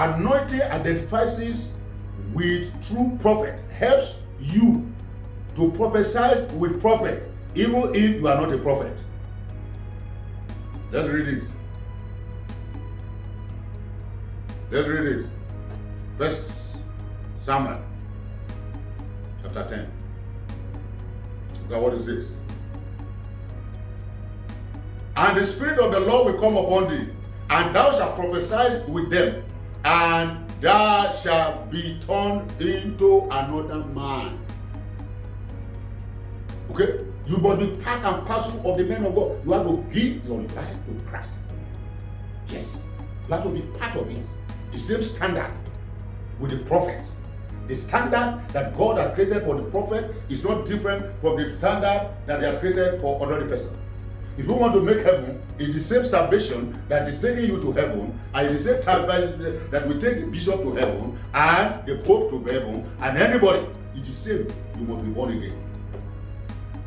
Anointing identifies with true prophet, helps you to prophesy with prophet, even if you are not a prophet. Let's read it. Let's read it. First Samuel, chapter 10. Look at what it says. And the Spirit of the Lord will come upon thee, and thou shalt prophesy with them, and thou shalt be turned into another man. Okay? You must be part and parcel of the men of God. You have to give your life to Christ. Yes. You have to be part of it. The same standard with the prophets. The standard that God has created for the prophet is not different from the standard that He has created for another person. If you want to make heaven, it's the same salvation that is taking you to heaven, and it's the same time that will take the bishop to heaven, and the pope to heaven, and anybody. It's the same. You must be born again.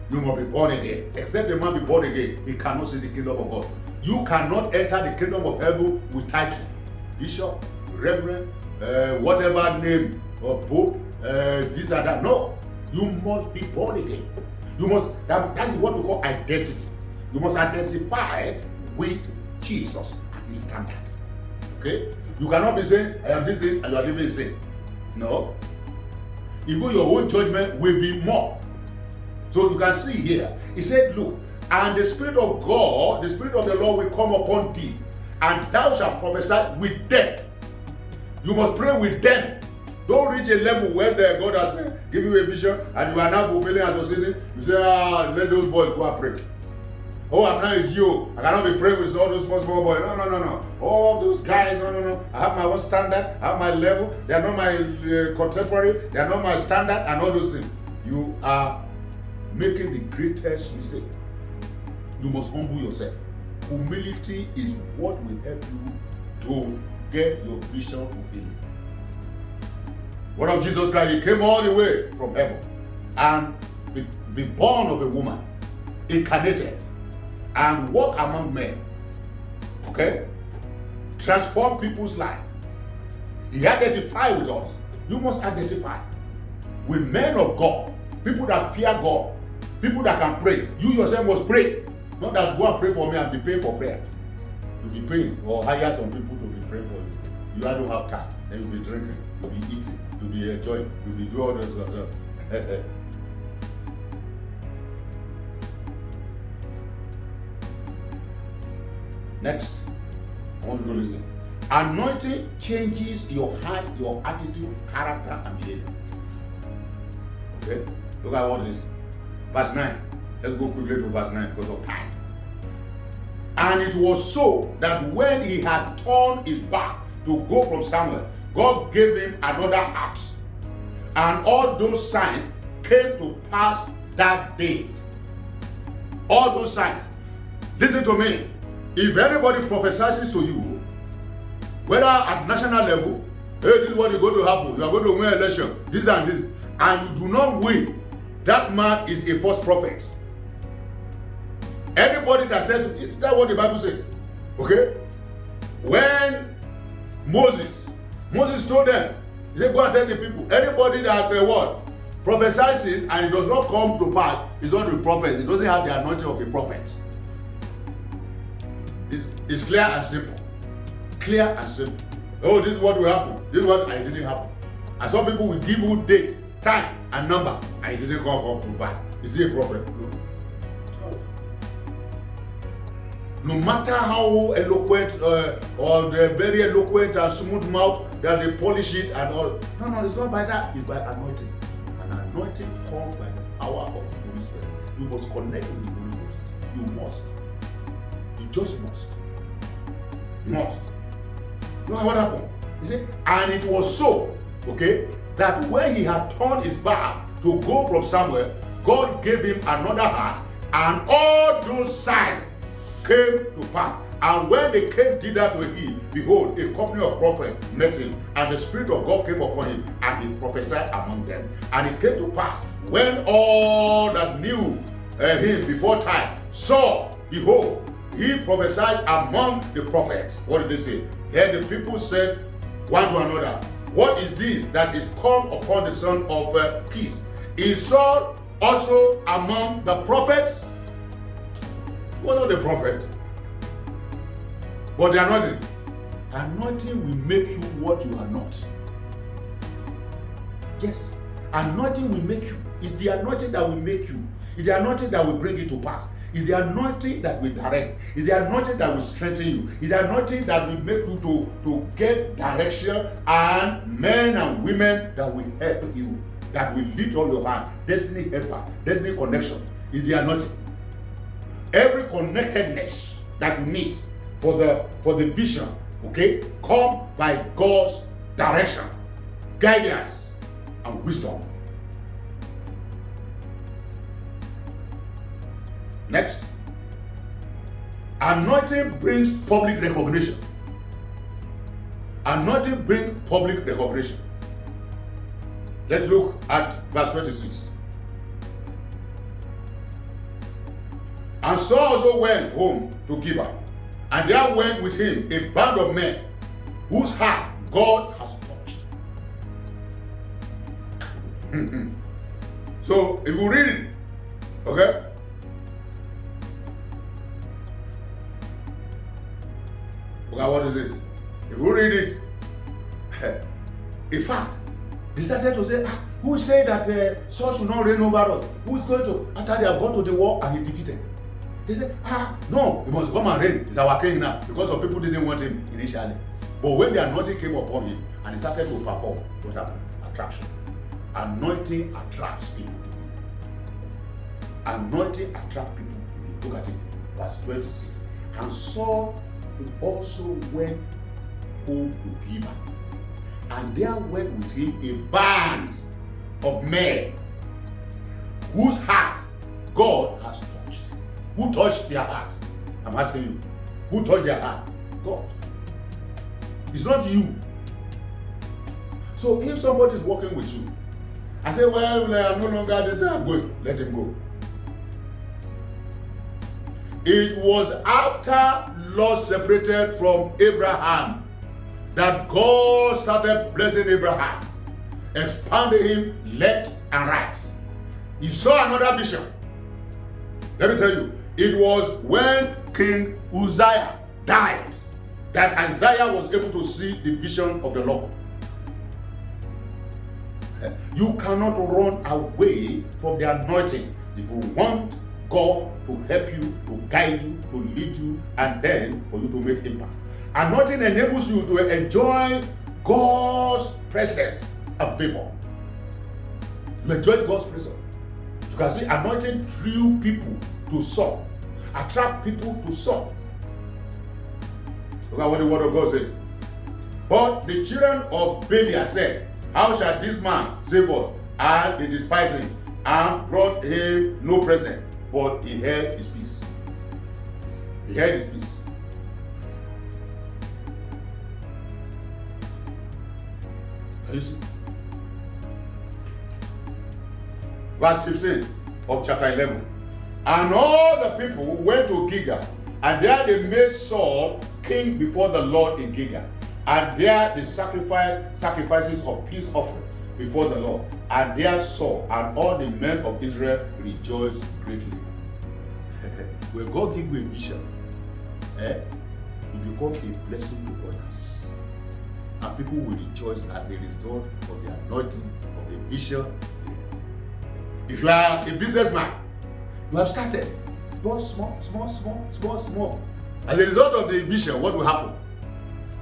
You must be born again. Except the man be born again, he cannot see the kingdom of God. You cannot enter the kingdom of heaven with title. Bishop, reverend, whatever name, or pope, this and that. No. You must be born again. You must, that is what we call identity. You must identify with Jesus and His standard. Okay? You cannot be saying, I am this thing, and you are living in sin. No. Even your own judgment will be more. So you can see here, He said, look, and the Spirit of God, the Spirit of the Lord will come upon thee, and thou shalt prophesy with them. You must pray with them. Don't reach a level where God has given you a vision and you are now fulfilling associating. You say, let those boys go and pray. Oh, I'm not a Jew. I cannot be praying with all those small boys. No. All those guys, no. I have my own standard. I have my level. They are not my contemporary. They are not my standard and all those things. You are making the greatest mistake. You must humble yourself. Humility is what will help you to get your vision fulfilled. What of Jesus Christ? He came all the way from heaven and be born of a woman, incarnated, and walk among men. Okay? Transform people's life. He identified with us. You must identify with men of God, people that fear God, people that can pray. You yourself must pray. Not that go and pray for me and be paying for prayer. You'll be praying or hire some people to be praying for you. You don't have time. Then you'll be drinking, you'll be eating, you'll be enjoying, you'll be doing all this stuff. Next, I want you to listen. Anointing changes your heart, your attitude, character, and behavior. Okay? Look at what it is. Verse 9. Let's go quickly to verse 9 because of time. And it was so that when he had turned his back to go from Samuel, God gave him another heart. And all those signs came to pass that day. All those signs. Listen to me. If anybody prophesies to you, whether at national level, hey, this is what is going to happen, you are going to win election, this and this, and you do not win, that man is a false prophet. Anybody that tells you, is that what the Bible says? Okay? When Moses told them, he said, go and tell the people, anybody that prophesies and it does not come to pass is not a prophet. It doesn't have the anointing of a prophet. It's clear and simple. Clear and simple. Oh, this is what will happen. This is what didn't happen. And some people will give you date, time, and number, and it didn't come to pass. Is he a prophet? No. No matter how eloquent or the very eloquent and smooth mouth that they polish it and all. No, it's not by that. It's by anointing. And anointing comes by the power of the Holy Spirit. You must connect with the Holy Ghost. You must. You just must. You must. Look at what happened. You see? And it was so, okay, that when he had turned his back to go from somewhere, God gave him another heart, and all those signs came to pass. And when they came thither to him, behold, a company of prophets met him, and the Spirit of God came upon him, and he prophesied among them. And it came to pass, when all that knew him before time saw, behold, he prophesied among the prophets. What did they say? Then the people said, one to another, what is this that is come upon the son of peace? Is Saul also among the prophets? Well, not the prophet, but the anointing. Anointing will make you what you are not. Yes, anointing will make you. It's the anointing that will make you. It's the anointing that will bring it to pass. It's the anointing that will direct. It's the anointing that will strengthen you. It's the anointing that will make you to get direction, and men and women that will help you, that will lead all your hand. Destiny helper, destiny connection is the anointing. Every connectedness that you need for the vision, okay, come by God's direction, guidance, and wisdom. Next, anointing brings public recognition. Anointing brings public recognition. Let's look at verse 26. And Saul also went home to Gibeah, and there went with him a band of men whose heart God has touched. So if you read it, okay? Okay, what is this? If you read it, in fact, they started to say, who said that Saul should not reign over us? Who is going to, after they have gone to the war and he defeated? They said, no, he must come and reign. He's our king now, because some people didn't want him initially. But when the anointing came upon him and he started to perform, what happened? Attraction. Anointing attracts people to you. Anointing attracts people to you. Look at it, verse 26. And Saul also went home to Gibeah, and there went with him a band of men whose heart God has touched. Who touched their hearts? I'm asking you. Who touched their heart? God. It's not you. So if somebody is working with you, I say, well, I'm no longer this, I'm going. Let him go. It was after Lot separated from Abraham that God started blessing Abraham, expanding him left and right. He saw another vision. Let me tell you, it was when King Uzziah died that Isaiah was able to see the vision of the Lord. You cannot run away from the anointing if you want God to help you, to guide you, to lead you, and then for you to make impact. Anointing enables you to enjoy God's presence and favor. You enjoy God's presence. You can see anointing drew people to Saul, attract people to Saul. Look at what the word of God said. But the children of Belial said, how shall this man save us? And they despised him and brought him no present. But he held his peace. He held his peace. Can you see? Verse 15 of chapter 11. And all the people went to Gilgal, and there they made Saul king before the Lord in Gilgal. And there they sacrificed sacrifices of peace offering before the Lord. And there Saul and all the men of Israel rejoiced greatly. When God gives you a vision, you become a blessing to others. And people will rejoice as a result of the anointing of the vision. If you are a businessman, you have started small. As a result of the vision, what will happen?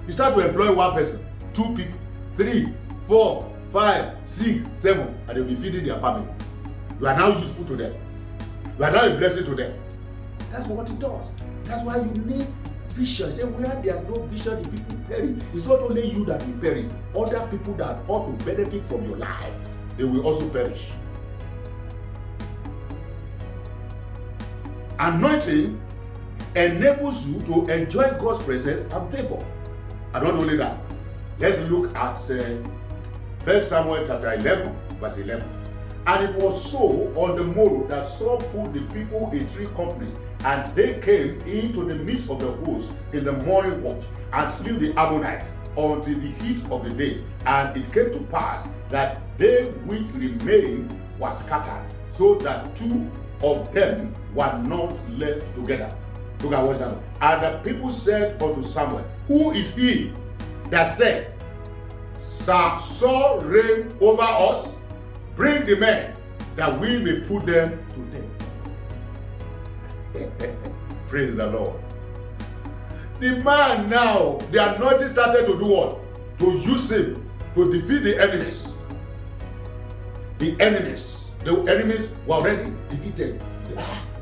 You start to employ one person, 2 people, 3, 4, 5, 6, 7, and they'll be feeding their family. You are now useful to them. You are now a blessing to them. That's what it does. That's why you need vision. Say, where there's no vision, the people perish. It's not only you that will perish. Other people that ought to benefit from your life, they will also perish. Anointing enables you to enjoy God's presence and favor. And not only that, let's look at 1 Samuel chapter 11, verse 11. And it was so on the morrow that Saul put the people in 3 companies, and they came into the midst of the host in the morning watch, and slew the Ammonites until the heat of the day. And it came to pass that they which remained were scattered, so that two of them were not left together. Look at what's happening. And the people said unto Samuel, who is he that said, shall Saul reign over us? Bring the men, that we may put them to death. Praise the Lord. The man now, the anointing started to do what? To use him to defeat the enemies. The enemies were already defeated.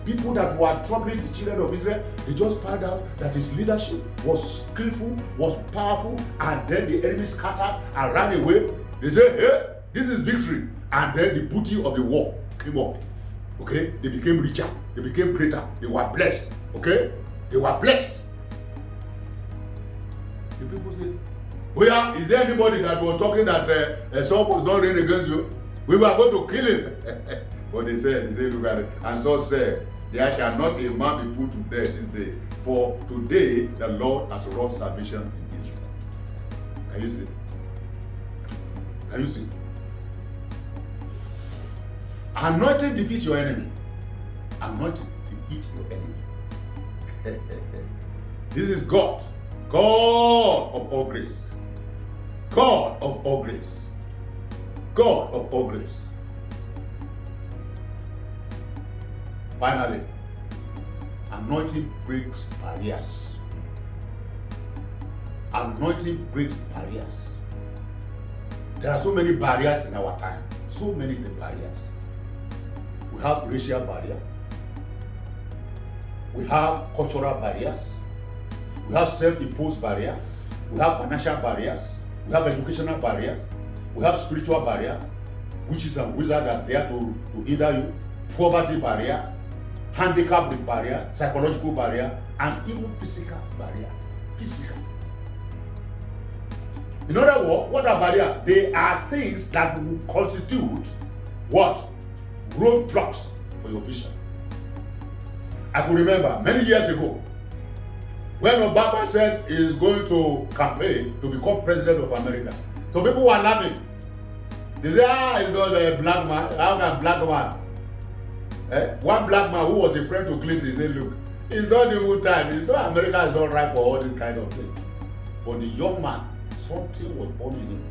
People that were troubling the children of Israel, they just found out that his leadership was skillful, was powerful, and then the enemies scattered and ran away. They said, hey, this is victory. And then the booty of the war came up. Okay? They became richer. They became greater. They were blessed. Okay? They were blessed. The people say, oh yeah, is there anybody that was talking that Saul was not reigning against you? We were going to kill him. But they said, look at it. And Saul said, there shall not a man be put to death this day. For today the Lord has wrought salvation in Israel. Can you see? Can you see? Anointing defeats your enemy. Anointing defeats your enemy. This is God. God of all grace. God of all grace. God of all grace. Finally, anointing breaks barriers. Anointing breaks barriers. There are so many barriers in our time. So many barriers. We have racial barrier. We have cultural barriers. We have self-imposed barriers. We have financial barriers. We have educational barriers. We have spiritual barrier. Witches and wizards are there to hinder you. Poverty barrier. Handicap barrier. Psychological barrier. And even physical barrier. Physical. In other words, what are barriers? They are things that will constitute what? Roadblocks for your vision. I can remember many years ago when Obama said he is going to campaign to become president of America. So people were laughing. They said, he's not a black man. How can a black man? One black man who was a friend to Clinton, he said, look, it's not the good time. It's not, America is not right for all this kind of thing. But the young man, something was born in him.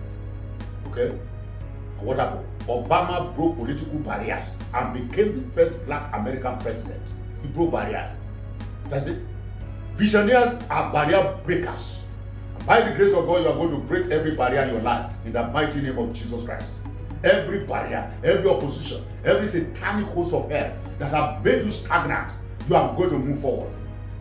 Okay? And what happened? Obama broke political barriers and became the first black American president. He broke barriers. That's it. Visionaries are barrier breakers. And by the grace of God, you are going to break every barrier in your life in the mighty name of Jesus Christ. Every barrier, every opposition, every satanic host of hell that have made you stagnant, you are going to move forward.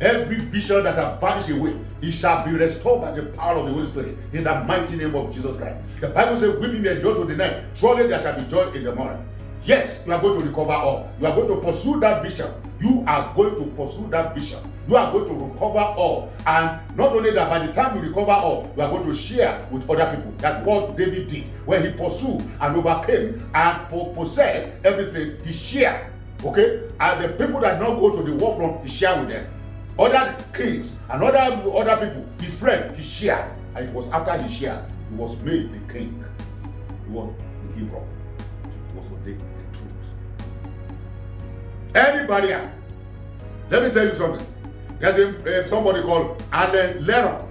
Every vision that has vanished away, it shall be restored by the power of the Holy Spirit in the mighty name of Jesus Christ. The Bible says, weeping may endure to the night, surely there shall be joy in the morning. Yes, you are going to recover all. You are going to pursue that vision. You are going to pursue that vision. You are going to recover all. And not only that, by the time you recover all, you are going to share with other people. That's what David did. When he pursued and overcame and possessed everything, he shared. Okay? And the people that now go to the war front, he shared with them. Other kings and other people, his friend, he shared. And it was after he shared, he was made the king. He was in Hebron. He was ordained the truth. Any barrier. Let me tell you something. There's somebody called Allen Leron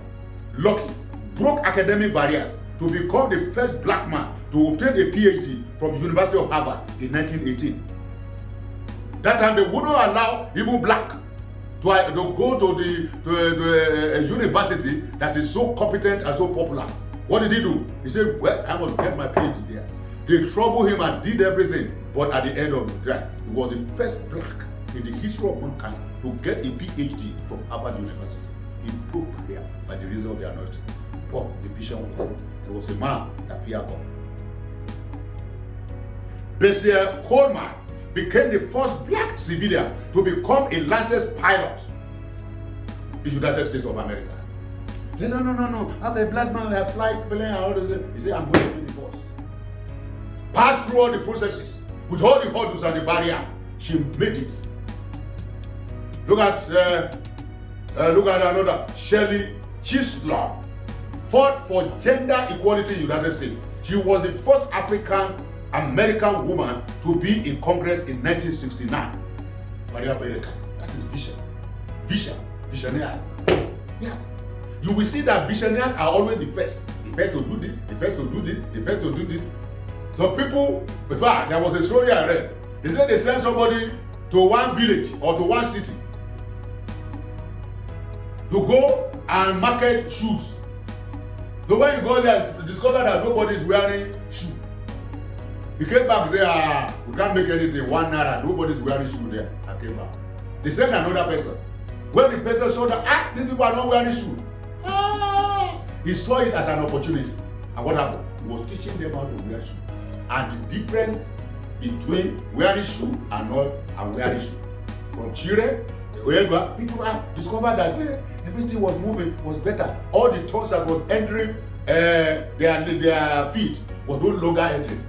Lucky broke academic barriers to become the first black man to obtain a PhD from the University of Harvard in 1918. That time they wouldn't allow even black to go to the university that is so competent and so popular. What did he do? He said, well, I must get my PhD there. They troubled him and did everything, but at the end of the day, he was the first black in the history of mankind to get a PhD from Harvard University. He broke barrier by the reason of the anointing. But the vision was there. He was a man that feared God. Bessier Coleman became the first black civilian to become a licensed pilot in the United States of America. He said, no. As a black man, I fly plane and all this. He said, I'm going to be the first. Passed through all the processes with all the hurdles and the barrier. She made it. Look at another, Shirley Chisholm, fought for gender equality in the United States. She was the first African American woman to be in Congress in 1969. Maria Berekas. That is vision. Visionaries. Yes. You will see that visionaries are always the first. The first to do this, the first to do this, the first to do this. So people, in fact, there was a story I read. They said they sent somebody to one village or to one city to go and market shoes. So when you go there, you discover that nobody is wearing shoe. He came back and said, we can't make anything, ₦1, nobody's wearing shoe there. I came back. They sent another person. When the person saw that, these people are not wearing shoe. He saw it as an opportunity. And what happened? He was teaching them how to wear shoe. And the difference between wearing shoe and not and wearing shoe. From children, people have discovered that everything was moving, was better. All the thoughts that was entering their feet was no longer entering.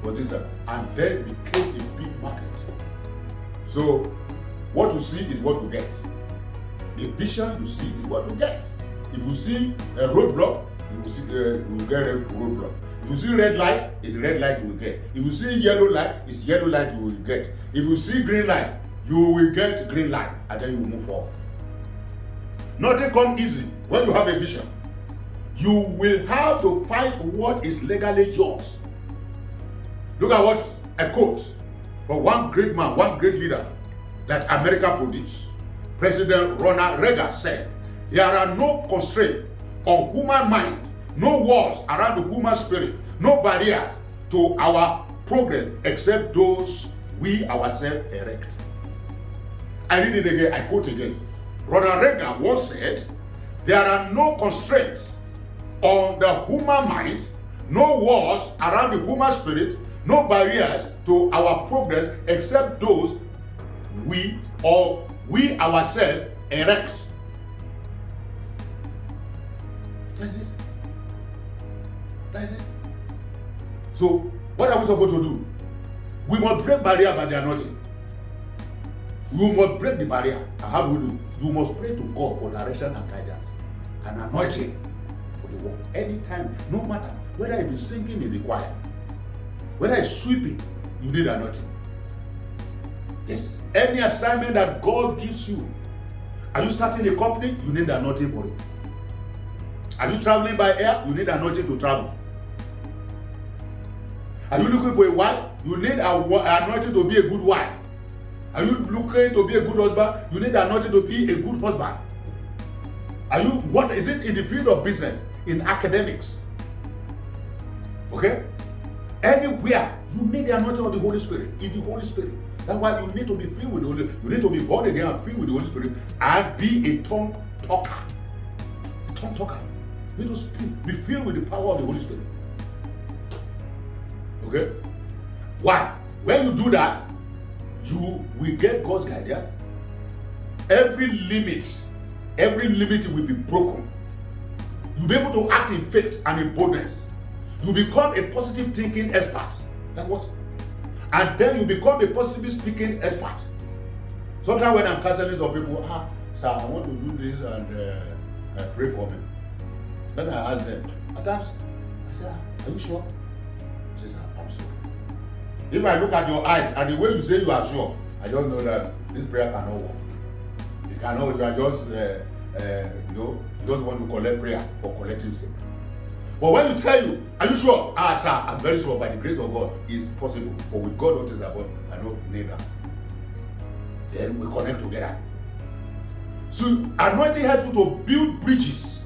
And then it became a big market. So what you see is what you get. The vision you see is what you get. If you see a roadblock, you will get a roadblock. If you see red light, it's red light you will get. If you see yellow light, it's yellow light you will get. If you see green light, you will get green light, and then you move forward. Nothing comes easy when you have a vision. You will have to fight what is legally yours. Look at what a quote from one great man, one great leader that America produced. President Ronald Reagan said, there are no constraints on human mind, no walls around the human spirit, no barriers to our progress except those we ourselves erect. I read it again, I quote again. Ronald Reagan once said, there are no constraints on the human mind, no walls around the human spirit, no barriers to our progress except those we ourselves erect. That's it. That's it. So, what are we supposed to do? We must break barrier by the anointing. We must break the barrier. And how do we do? You must pray to God for direction and guidance and anointing for the work. Anytime, no matter whether it is singing in the choir, whether it's sweeping, you need anointing. Yes. Any assignment that God gives you. Are you starting a company? You need anointing for it. Are you traveling by air? You need anointing to travel. Are you looking for a wife? You need anointing to be a good wife. Are you looking to be a good husband? You need anointing to be a good husband. Are you, what is it in the field of business, in academics? Okay? Anywhere, you need the anointing of the Holy Spirit. It's the Holy Spirit. That's why you need to be filled with the Holy Spirit. You need to be born again and filled with the Holy Spirit and be a tongue talker. A tongue talker. You need to speak, be filled with the power of the Holy Spirit. Okay? Why? When you do that, you will get God's guidance. Every limit will be broken. You'll be able to act in faith and in boldness. You become a positive thinking expert. That's what. And then you become a positive speaking expert. Sometimes when I'm counseling some people, sir, I want to do this and pray for me. Then I ask them, at times, I say, are you sure? She says, I'm sure. If I look at your eyes and the way you say you are sure, I just know that this prayer cannot work. You cannot, you are just, you just want to collect prayer for collecting sake. But when you tell you, are you sure? Sir, I'm very sure by the grace of God, it's possible. But with God, what is about? I know neither. Then we connect together. So anointing helps you to build bridges.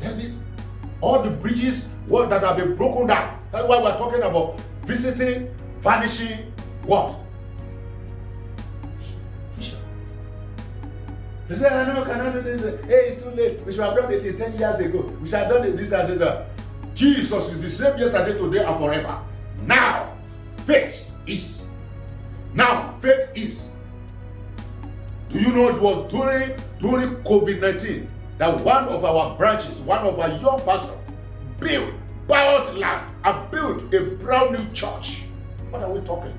That's it. All the bridges that have been broken down. That's why we're talking about visiting, vanishing, what? Vision. They say, I know, cannot do this. Hey, it's too late. We should have done it 10 years ago. We should have done this and this. Jesus is the same yesterday, today, and forever. Now, faith is. Now, faith is. Do you know it was during COVID-19 that one of our branches, one of our young pastors, bought land and built a brand new church? What are we talking?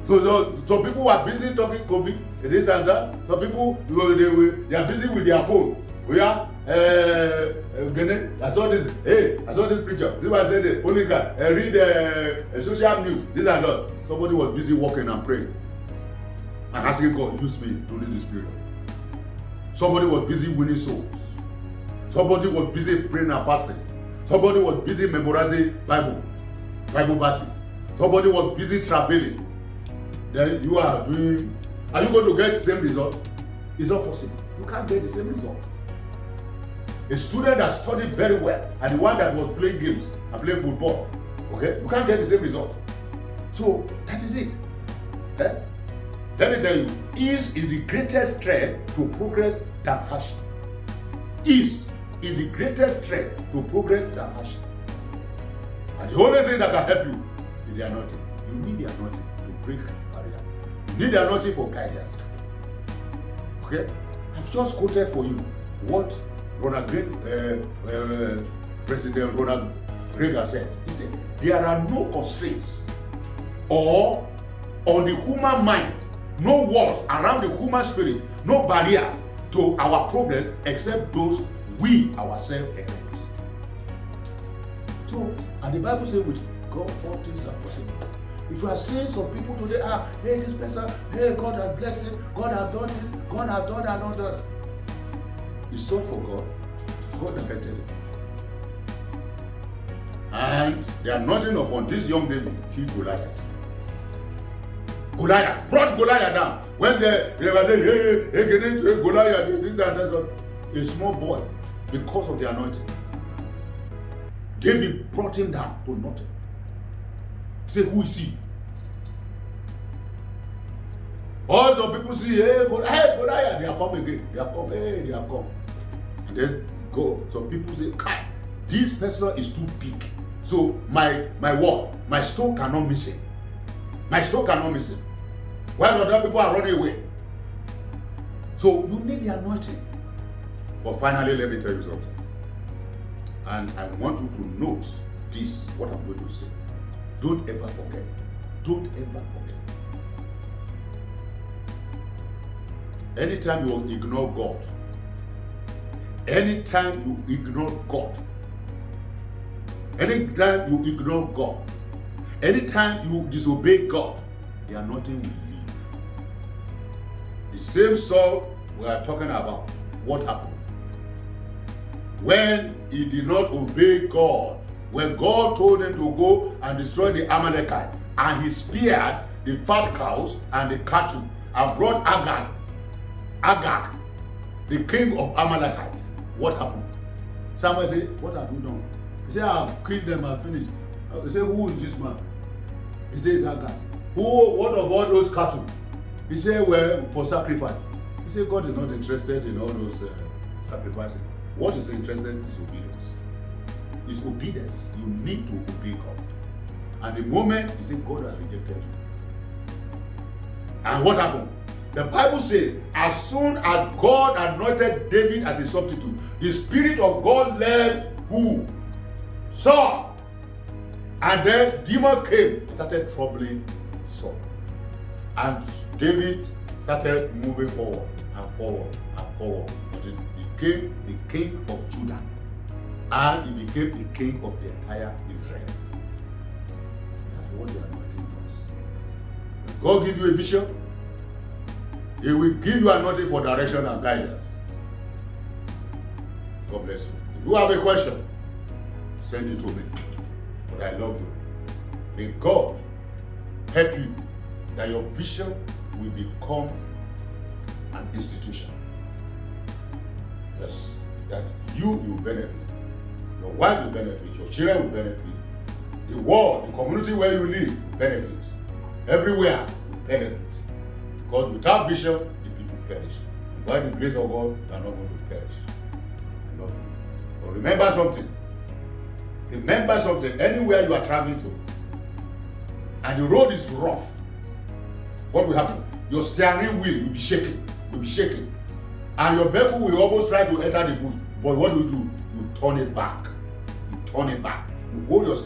So people are busy talking COVID, this and that. Some people, they are busy with their phone. We are I saw this. Hey, I saw this preacher. This was said, Holy God, read social news. This and that. Somebody was busy walking and praying and asking God, use me to lead this period. Somebody was busy winning souls. Somebody was busy praying and fasting. Somebody was busy memorizing Bible verses. Somebody was busy traveling. Then you are doing. Are you going to get the same result? It's not possible. You can't get the same result. A student that studied very well and the one that was playing games and playing football, okay, you can't get the same result. So that is it. Eh? Let me tell you, ease is the greatest threat to progress than hardship. Ease is the greatest threat to progress than hardship. And the only thing that can help you is the anointing. You need the anointing to break barrier. You need the anointing for guidance. Okay? I've just quoted for you what President Ronald Reagan said. He said, there are no constraints or on the human mind, no walls around the human spirit, no barriers to our progress except those we ourselves erect. So, and the Bible says with God all things are possible. If you are seeing some people today, hey, this person, hey, God has blessed him, God has done this, God has done that, and others. He sought for God. God neglected him. And the anointing upon this young David killed Goliath. Goliath brought Goliath down. When they were there, hey, Goliath, this and that, a small boy, because of the anointing, David brought him down to nothing. Say, who is he? All some people see, hey, Goliath, they are come again. They are come, hey, they are come. And then go. Some people say, Kai, this person is too big. So my wall, my stone cannot miss him. My stone cannot miss him. While other people are running away. So you need the anointing. But finally, let me tell you something. And I want you to note this, what I'm going to say. Don't ever forget. Don't ever forget. Anytime you ignore God, anytime you ignore God, anytime you ignore God, anytime you disobey God, the anointing will leave. The same Saul we are talking about, what happened? When he did not obey God, when God told him to go and destroy the Amalekite, and he spared the fat cows and the cattle, and brought Agag, the king of Amalekites, what happened? Someone said, what have you done? He said, I have killed them, I have finished. He said, who is this man? He says, Agag. What of all those cattle? He said, well, for sacrifice. He said, God is not interested in all those sacrifices. What is interested is obedience. It's obedience. You need to obey God. And the moment you say God has rejected you. And what happened? The Bible says, as soon as God anointed David as a substitute, the Spirit of God led who? Saul. And then demon came and started troubling Saul. And David started moving forward and forward and forward. Until he became the king of Judah. And he became the king of the entire Israel. That's what the anointing does. When God gives you a vision, He will give you anointing for direction and guidance. God bless you. If you have a question, send it to me. But I love you. May God help you that your vision will become an institution. Yes, that you will benefit. Your wife will benefit. Your children will benefit. The world, the community where you live will benefit. Everywhere will benefit. Because without vision, the people perish. And by the grace of God, they are not going to perish. I love you. But remember something. Remember something. Anywhere you are traveling to, and the road is rough, what will happen? Your steering wheel will be shaking. Will be shaking. And your vehicle will almost try to enter the bush. But what do? You turn it back. You turn it back. You hold your